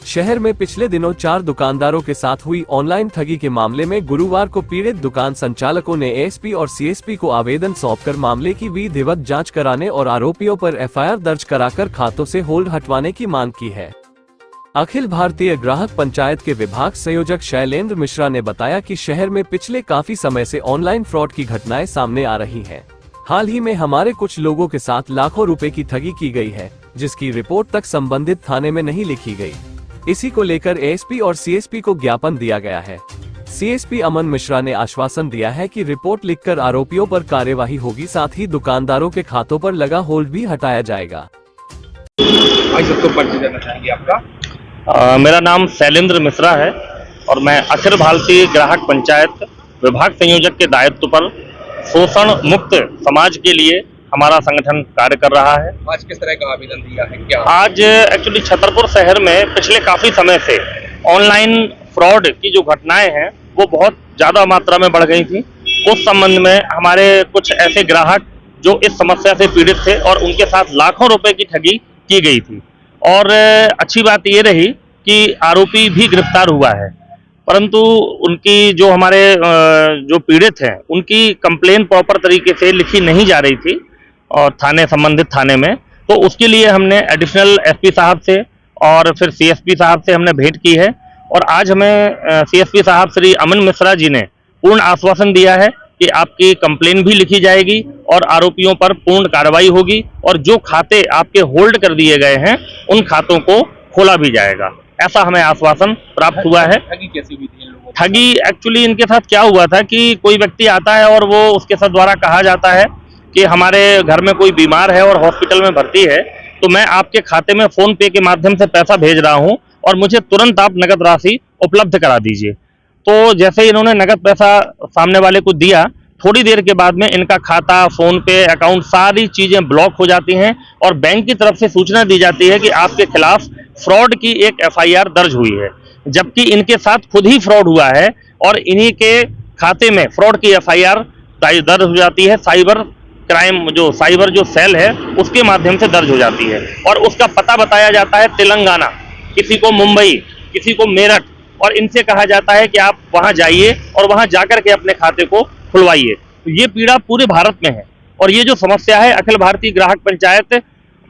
शहर में पिछले दिनों 4 दुकानदारों के साथ हुई ऑनलाइन ठगी के मामले में गुरुवार को पीड़ित दुकान संचालकों ने एएसपी और सीएसपी को आवेदन सौंपकर मामले की विधिवत जांच कराने और आरोपियों पर एफआईआर दर्ज कराकर खातों से होल्ड हटवाने की मांग की है। अखिल भारतीय ग्राहक पंचायत के विभाग संयोजक शैलेंद्र मिश्रा ने बताया कि शहर में पिछले काफी समय से ऑनलाइन फ्रॉड की घटनाएं सामने आ रही हैं। हाल ही में हमारे कुछ लोगों के साथ लाखों रुपए की ठगी की गई है, जिसकी रिपोर्ट तक संबंधित थाने में नहीं लिखी गई। इसी को लेकर एएसपी और सीएसपी को ज्ञापन दिया गया है। सीएसपी अमन मिश्रा ने आश्वासन दिया है कि रिपोर्ट लिखकर आरोपियों पर कार्यवाही होगी, साथ ही दुकानदारों के खातों पर लगा होल्ड भी हटाया जाएगा। सबको परिचय देना चाहेंगे आपका? मेरा नाम शैलेंद्र मिश्रा है और मैं अखिल भारतीय ग्राहक पंचायत विभाग संयोजक के दायित्व पर शोषण मुक्त समाज के लिए हमारा संगठन कार्य कर रहा है। आज किस तरह का आवेदन दिया है क्या? आज एक्चुअली छतरपुर शहर में पिछले काफी समय से ऑनलाइन फ्रॉड की जो घटनाएं हैं वो बहुत ज्यादा मात्रा में बढ़ गई थी। उस संबंध में हमारे कुछ ऐसे ग्राहक जो इस समस्या से पीड़ित थे और उनके साथ लाखों रुपए की ठगी की गई थी। और अच्छी बात ये रही कि आरोपी भी गिरफ्तार हुआ है, परंतु उनकी जो हमारे जो पीड़ित हैं उनकी कंप्लेन प्रॉपर तरीके से लिखी नहीं जा रही थी और संबंधित थाने में। तो उसके लिए हमने एडिशनल एसपी साहब से और फिर सीएसपी साहब से हमने भेंट की है और आज हमें सीएसपी साहब श्री अमन मिश्रा जी ने पूर्ण आश्वासन दिया है कि आपकी कंप्लेन भी लिखी जाएगी और आरोपियों पर पूर्ण कार्रवाई होगी और जो खाते आपके होल्ड कर दिए गए हैं उन खातों को खोला भी जाएगा, ऐसा हमें आश्वासन प्राप्त हुआ है। ठगी कैसी हुई थी इन लोगों? ठगी एक्चुअली इनके साथ क्या हुआ था कि कोई व्यक्ति आता है और वो उसके साथ द्वारा कहा जाता है कि हमारे घर में कोई बीमार है और हॉस्पिटल में भर्ती है, तो मैं आपके खाते में फोन पे के माध्यम से पैसा भेज रहा हूं और मुझे तुरंत आप नगद राशि उपलब्ध करा दीजिए। तो जैसे ही इन्होंने नगद पैसा सामने वाले को दिया, थोड़ी देर के बाद में इनका खाता, फोन पे, अकाउंट सारी चीजें ब्लॉक हो जाती हैं और बैंक की तरफ से सूचना दी जाती है कि आपके खिलाफ फ्रॉड की एक एफआईआर दर्ज हुई है, जबकि इनके साथ खुद ही फ्रॉड हुआ है और इन्हीं के खाते में फ्रॉड की एफआईआर दर्ज हो जाती है। साइबर जो सेल है उसके माध्यम से दर्ज हो जाती है और उसका पता बताया जाता है तेलंगाना, किसी को मुंबई, किसी को मेरठ, और इनसे कहा जाता है कि आप वहां जाइए और वहां जाकर के अपने खाते को खुलवाइए। तो ये पीड़ा पूरे भारत में है और ये जो समस्या है अखिल भारतीय ग्राहक पंचायत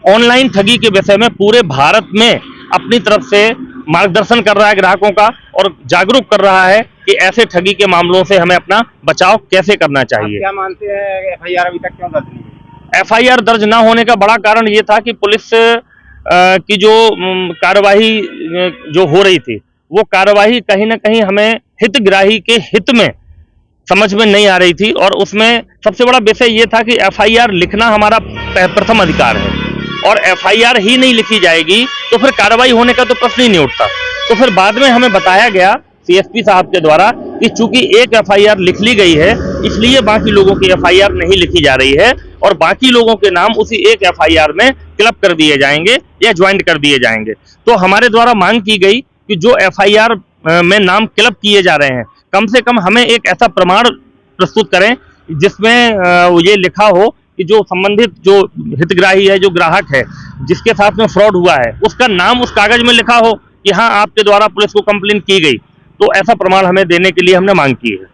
ऑनलाइन ठगी के विषय में पूरे भारत में अपनी तरफ से मार्गदर्शन कर रहा है ग्राहकों का और जागरूक कर रहा है कि ऐसे ठगी के मामलों से हमें अपना बचाव कैसे करना चाहिए। आप क्या मानते हैं एफआईआर अभी तक क्यों दर्ज नहीं हुई? एफआईआर दर्ज न होने का बड़ा कारण ये था कि पुलिस की जो कार्यवाही जो हो रही थी वो कार्यवाही कहीं ना कहीं हमें हितग्राही के हित में समझ में नहीं आ रही थी और उसमें सबसे बड़ा विषय ये था कि एफआईआर लिखना हमारा प्रथम अधिकार है और एफआईआर ही नहीं लिखी जाएगी तो फिर कार्रवाई होने का तो प्रश्न ही नहीं उठता। तो फिर बाद में हमें बताया गया सीएसपी साहब के द्वारा कि चूंकि एक एफआईआर लिख ली गई है इसलिए बाकी लोगों की एफआईआर नहीं लिखी जा रही है और बाकी लोगों के नाम उसी एक एफआईआर में क्लब कर दिए जाएंगे या ज्वाइंट कर दिए जाएंगे। तो हमारे द्वारा मांग की गई कि जो एफआईआर में नाम क्लब किए जा रहे हैं कम से कम हमें एक ऐसा प्रमाण प्रस्तुत करें जिसमें ये लिखा हो कि जो संबंधित जो हितग्राही है, जो ग्राहक है जिसके साथ में फ्रॉड हुआ है, उसका नाम उस कागज में लिखा हो कि हाँ आपके द्वारा पुलिस को कंप्लेन की गई। तो ऐसा प्रमाण हमें देने के लिए हमने मांग की है।